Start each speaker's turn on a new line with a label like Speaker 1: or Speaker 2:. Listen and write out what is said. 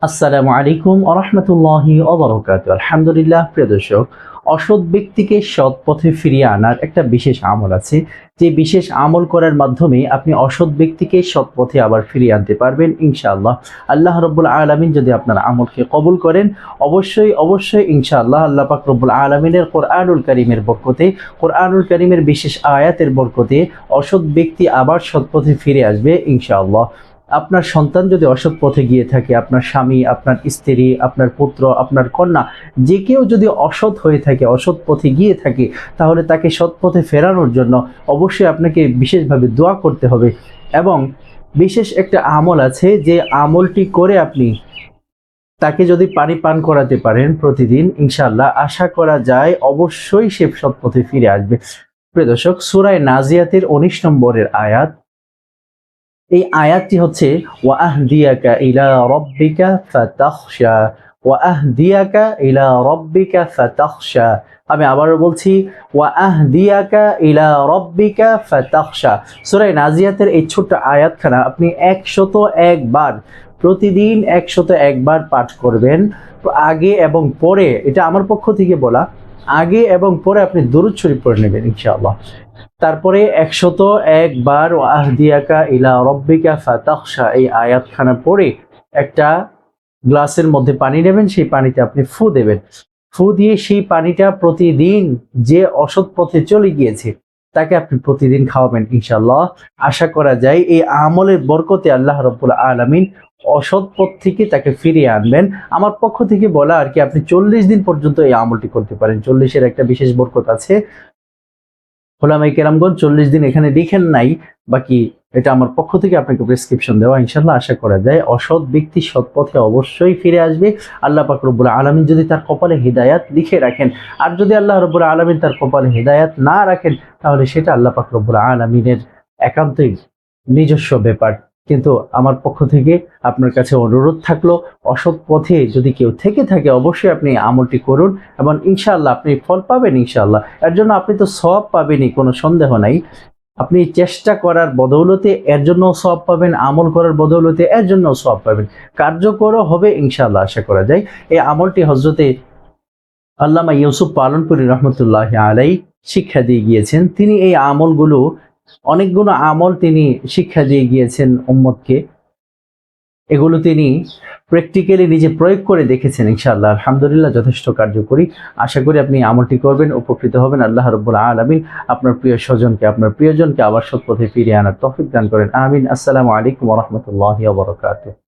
Speaker 1: আসসালামু আলাইকুম ওয়া রাহমাতুল্লাহি ওয়া বারাকাতুহু। আলহামদুলিল্লাহ, প্রিয় দর্শক, অসৎ ব্যক্তিকে সৎ পথে ফিরিয়ে আনার একটা বিশেষ আমল আছে। যে বিশেষ আমল করার মাধ্যমে আপনি অসৎ ব্যক্তিকে সৎ পথে আবার ফিরিয়ে আনতে পারবেন ইনশাআল্লাহ। আল্লাহ রাব্বুল আলামিন যদি আপনার আমলকে কবুল করেন, অবশ্যই ইনশাআল্লাহ আল্লাহ পাক রব্বুল আলামিনের কোরআনুল কারীমের বরকতে, কোরআনুল কারীমের বিশেষ আয়াতের বরকতে অসৎ ব্যক্তি আবার সৎ পথে ফিরে আসবে ইনশাআল্লাহ। আপনার সন্তান যদি অসৎ পথে গিয়ে থাকে, আপনার স্বামী, আপনার স্ত্রী, আপনার পুত্র, আপনার কন্যা, যে কেউ যদি অসৎ হয়ে থাকে, অসৎ পথে গিয়ে থাকে, তাহলে তাকে সৎ পথে ফেরানোর জন্য অবশ্যই আপনাকে বিশেষভাবে দোয়া করতে হবে। এবং বিশেষ একটা আমল আছে, যে আমলটি করে আপনি তাকে যদি পানি পান করাতে পারেন প্রতিদিন, ইনশাআল্লাহ আশা করা যায় অবশ্যই সে সৎ পথে ফিরে আসবে। প্রিয় দর্শক, সূরা নাজিয়াতের 19 নম্বরের আয়াত, এই আয়াতটি হচ্ছে ওয়া আহদিয়াকা ইলা রাব্বিকা ফাতাখশা, ওয়া আহদিয়াকা ইলা রাব্বিকা ফাতাখশা। আমি আবারও বলছি, ওয়া আহদিয়াকা ইলা রাব্বিকা ফাতাখশা। সূরা নাজিয়াতের এই ছোট্ট আয়াতখানা আপনি 101 বার, প্রতিদিন 101 বার পাঠ করবেন। আগে এবং পরে, এটা আমার পক্ষ থেকে বলা, আগে এবং পরে আপনি দরুদ শরীফ পড়ে নেবেন ইনশাআল্লাহ। তারপরে 101 বার ওয়া আহদিয়াকা ইলা রাব্বিকা ফাতাখশা এই আয়াতখানা পড়ে একটা গ্লাসের মধ্যে পানি নেবেন, সেই পানিতে আপনি ফু দেবেন। ফু দিয়ে সেই পানিটা প্রতিদিন যে অসৎ পথে চলে গিয়েছে তাকে আপনি প্রতিদিন খাওয়াবেন ইনশাআল্লাহ। আশা করা যায় এই আমলের বরকতে আল্লাহ রাব্বুল আলামিন অসৎ পথ থেকে তাকে ফিরিয়ে আনবেন। আমার পক্ষ থেকে বলা আর কি, আপনি 40 দিন পর্যন্ত এই আমলটি করতে পারেন। 40-এর একটা বিশেষ বরকত আছে। ওলামায়ে কেরামগণ 40 দিন এখানে লিখেন নাই, বাকি এটা আমার পক্ষ থেকে আপনাকে প্রেসক্রিপশন দেওয়া। ইনশাআল্লাহ আশা করা যায় অসৎ ব্যক্তি সৎ পথে অবশ্যই ফিরে আসবে। আল্লাহ পাক রব্বুল আলামিন যদি তার কপালে হিদায়াত লিখে রাখেন, আর যদি আল্লাহ রব্বুল আলামিন তার কপালে হিদায়াত না রাখেন, তাহলে সেটা আল্লাহ পাক রব্বুল আলামিনের একান্তই নিজস্ব ব্যাপার। কিন্তু আমার পক্ষ থেকে আপনার কাছে অনুরোধ থাকলো, অসৎ পথে যদি কেউ থেকে থাকে অবশ্যই আপনি আমলটি করুন এবং ইনশাআল্লাহ আপনি ফল পাবেন ইনশাআল্লাহ। এর জন্য আপনি তো সওয়াব পাবেনই, কোনো সন্দেহ নাই। আপনি চেষ্টা করার বদৌলতে এর জন্য সওয়াব পাবেন, আমল করার বদৌলতে এর জন্য সওয়াব পাবেন। কার্যকরও হবে ইনশাআল্লাহ আশা করা যায়। এই আমলটি হযরতে আল্লামা ইউসুফ পালনপুরী রহমতুল্লাহি আলাইহি শিক্ষা দিয়ে গিয়েছেন। তিনি এই আমলগুলো, অনেকগুলো আমল তিনি শিক্ষা দিয়ে গিয়েছেন উম্মতকে। এগুলো তিনি প্র্যাকটিক্যালি নিজে প্রয়োগ করে দেখেছেন ইনশাআল্লাহ। আলহামদুলিল্লাহ, যথেষ্ট কার্যকরী। আশা করি আপনি আমলটি করবেন, উপকৃত হবেন। আল্লাহ রাব্বুল আলামিন আপনার প্রিয় স্বজনকে, আপনার প্রিয়জনকে আবার সৎ পথে ফিরিয়ে আনার তৌফিক দান করেন। আমিন। আসসালামু আলাইকুম ওয়া রাহমাতুল্লাহি ওয়া বারাকাতুহু।